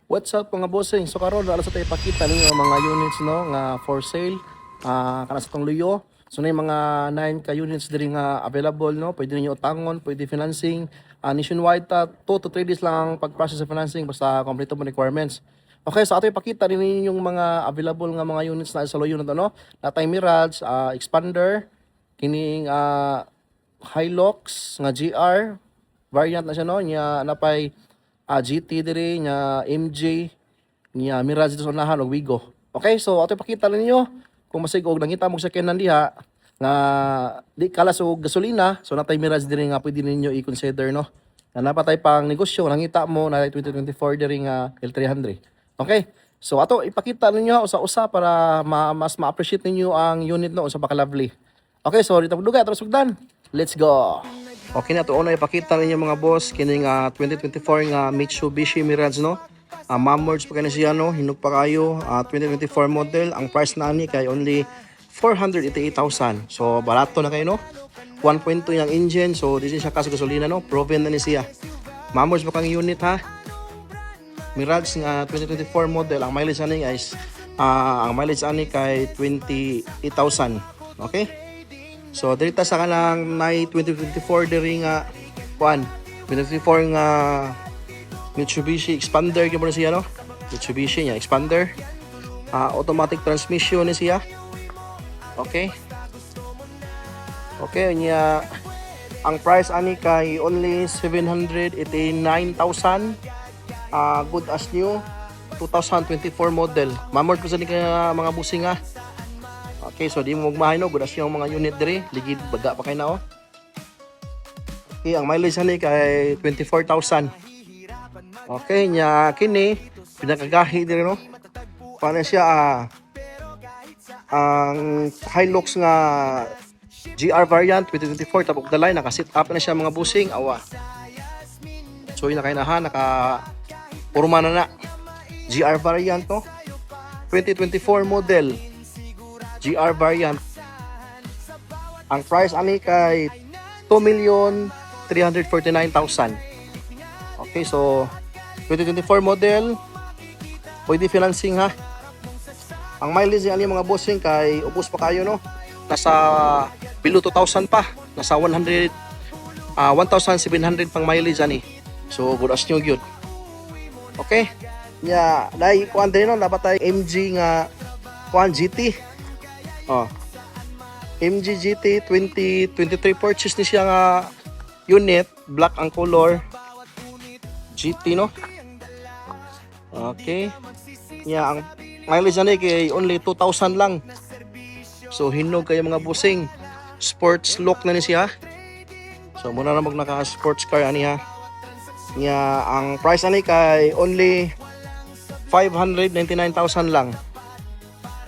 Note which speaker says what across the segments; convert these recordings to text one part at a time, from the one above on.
Speaker 1: What's up mga bossing? So karon wala sa tayo ipakita ninyo ang mga units no nga for sale kana sa tong Luyo. So na mga 9 ka units diri nga available no. Pwede niyo utangon, pwede financing. Nationwide 2 to 3 days lang ang pag-process sa financing basta kompleto mo requirements. Okay, so ato ipakita rin ninyo yung mga available nga mga units na sa Luyo na to no. Natay Mirage, Expander, kining Hilux nga GR variant na siya no. Nya napay GT diri nya MJ nya Mirage dito sa unahan og Wigo. Okay, so ato ipakita ninyo kung masig og nangita mo sa kenan diha nga di kalas og gasolina, so natay Mirage diri nga pwede ninyo i-consider no. Na napatay pang negosyo nangita mo na 2024 diri nga L300. Okay? So ato ipakita ninyo usa-usa para mas ma-appreciate ninyo ang unit no sa paka-lovely. Okay, so dito duga atras sugdan. Let's go. Okay na to una ipakita ninyo mga boss kining 2024 nga Mitsubishi Mirage no. Mamords pa kani siya no, hinug pa kayo 2024 model. Ang price na ni kay only 488,000. So barato na kayo no. 1.2 yung engine, so this is siya kasi gasolina no, proven na ni siya. Mamords pa kang unit ha. Mirage nga 2024 model, ang mileage ani guys, ang mileage ani kay 28,000. Okay? So dito sa kanang May 2024 diri nga 2024 nga Mitsubishi Expander gyud mo siya no. Mitsubishi nya Expander. Automatic transmission ni siya. Okay. Okay nya ang price ani kay only 789,000. Good as new 2024 model. Mamord ko sa ni mga busing ha. Okay, so di mo magmahay no, good as yung mga unit diri, ligid baga pa kay na oh. Okay, ang mileage ni kay 24,000. Okay, nya kini pinakagahi diri no. Paano siya ang Hilux nga GR variant 2024 tapos the line naka-set up na siya mga busing awa. So yun na kay naha naka porma na GR variant no. 2024 model GR variant. Ang price ani kay 2,349,000. Okay, so 2024 model pwede financing ha. Ang mileage ani mga bossing kay ubos pa kayo no. Nasa below 2,000 pa. Nasa 1,700 pang mileage ani. So good as new gyud. Okay? Nya dai kuan din no dapat tay MG nga kuan GT. MG GT 2023 purchase ni siya nga unit, black ang color. GT no. Okay. Ang mileage na kay only 2,000 lang. So hinog kayo mga busing. Sports look na ni siya. So muna na naka sports car ani ha. Ang price ani kay only 599,000 lang.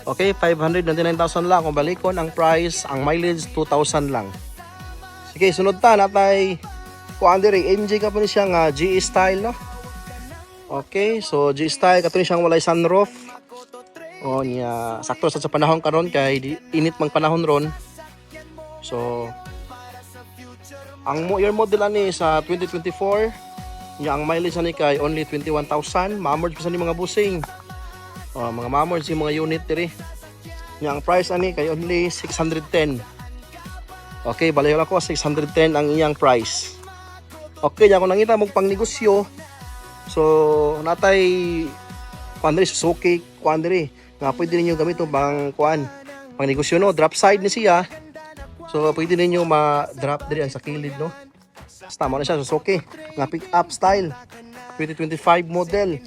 Speaker 1: Okay, 599,000 lang kung balikon ang price, ang mileage 2,000 lang. Sige, sunod ta natay kuan diri MG ka po ni siya nga GE style no. Okay, so GE style kato ni siyang walay sunroof. Nya sakto sa panahon karon kay init mang panahon ron. So ang year model ani sa 2024, nya ang mileage ani kay only 21,000. Mamord pa sa ni mga busing. Mga mamords yung mga unit diri. Ang price ani kay only 610. Okay, balayo lang ko 610 ang iyang price. Okay, ako nangita mong pang negosyo. So natay kuan diri Suzuki kuan diri nga pwede niyo gamiton pang kuan pang negosyo no, drop side ni siya. So pwede niyo ma-drop diri sa kilid no. Tama na siya Suzuki nga pick up style 2025 model.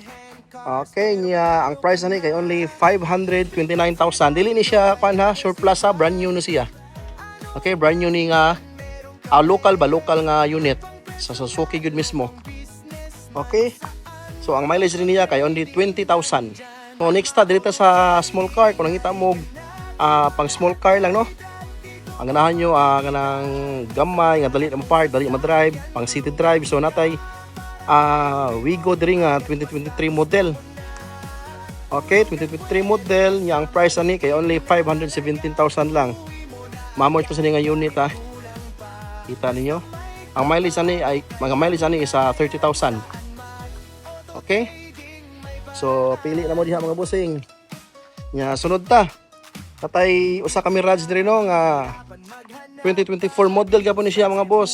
Speaker 1: Okay, ang price na ni kay only 529,000. Dili ni siya kuan ha, surplus ha, brand new na siya. Okay, brand new ni nga local nga unit sa Suzuki gud mismo. Okay. So ang mileage rin niya kay only 20,000. So next ta dito sa small car, kung nakita mo pang small car lang no. Ang ganahan nyo kanang gamay nga dali na part, dali ma-drive, pang city drive. So natay Wigo diri nga 2023 model. Okay, 2023 model nya ang price ani kay only 517,000 lang. Mamort pa sa nga unit ha. Kita ninyo. Ang mileage ani ay mga mileage ani is 30,000. Okay? So pili na mo diha mga bossing. Nya sunod ta. Tatay usa ka Mirage diri no nga 2024 model gyapon ni siya mga boss.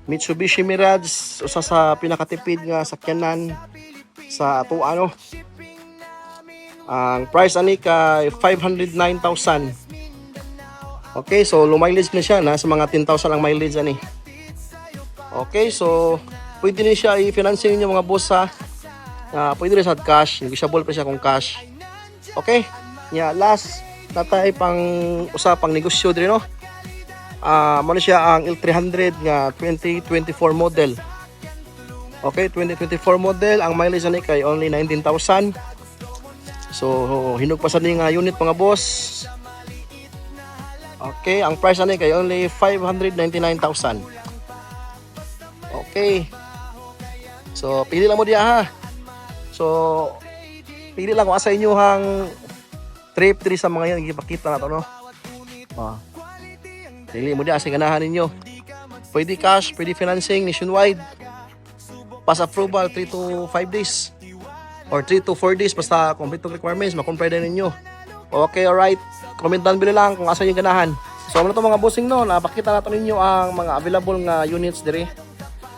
Speaker 1: Mitsubishi Mirage, usa sa pinakatipid nga sakyanan sa ato ano. Ang price ani kay 509,000. Okay, so low mileage na siya na sa mga 10,000 ang mileage ani. Okay, so pwede ni siya i-finance ninyo mga boss ha. Pwede rin sa cash, negotiable pa siya kung cash. Okay? Last natay pang usapang negosyo diri no. Mano siya ang L300 nga 2024 model. Okay, 2024 model, ang mileage ni kay only 19,000. So hinog pa sa ning unit mga boss. Okay, ang price ni kay only 599,000. Okay. So pili lang mo diya ha. So, pili lang kung asa inyo hang trip diri sa mga yan, ipakita na to, no? Pili mo di, asa ganahan ninyo. Pwede cash, pwede financing, nationwide. Pass approval, 3 to 5 days. Or 3 to 4 days, basta complete requirements, makompare na ninyo. Okay, alright. Comment down below lang kung asa yung ganahan. So, ano to mga bossing, no? Napakita na to ninyo ang mga available nga units diri.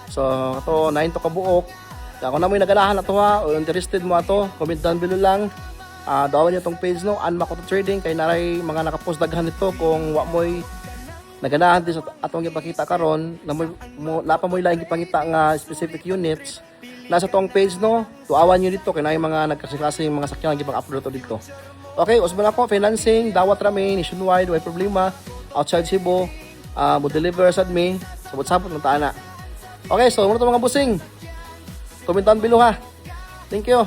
Speaker 1: So, ito, 9 to kabuok. Kung na mo yung naganahan na to ha, o interested mo ato, comment down below lang. Dawan nyo itong page no, Ann Makoto Trading, kay naray mga nakapost daghan nito kung wa mo'y naganahan din sa atong ipakita karon na pa mo'y laing ipangita nga specific units. Nasa tong page no, tuawan nyo dito, kay naray mga nagkasiklase yung mga sakyan nga ipang-upload to dito. Okay, usban ako, financing, dawat rami, nationwide, way problema, outside Cebu, mo deliver sad me, sabot-sabot ng taana. Okay, so muna to mga busing. Comment down below ha. Thank you.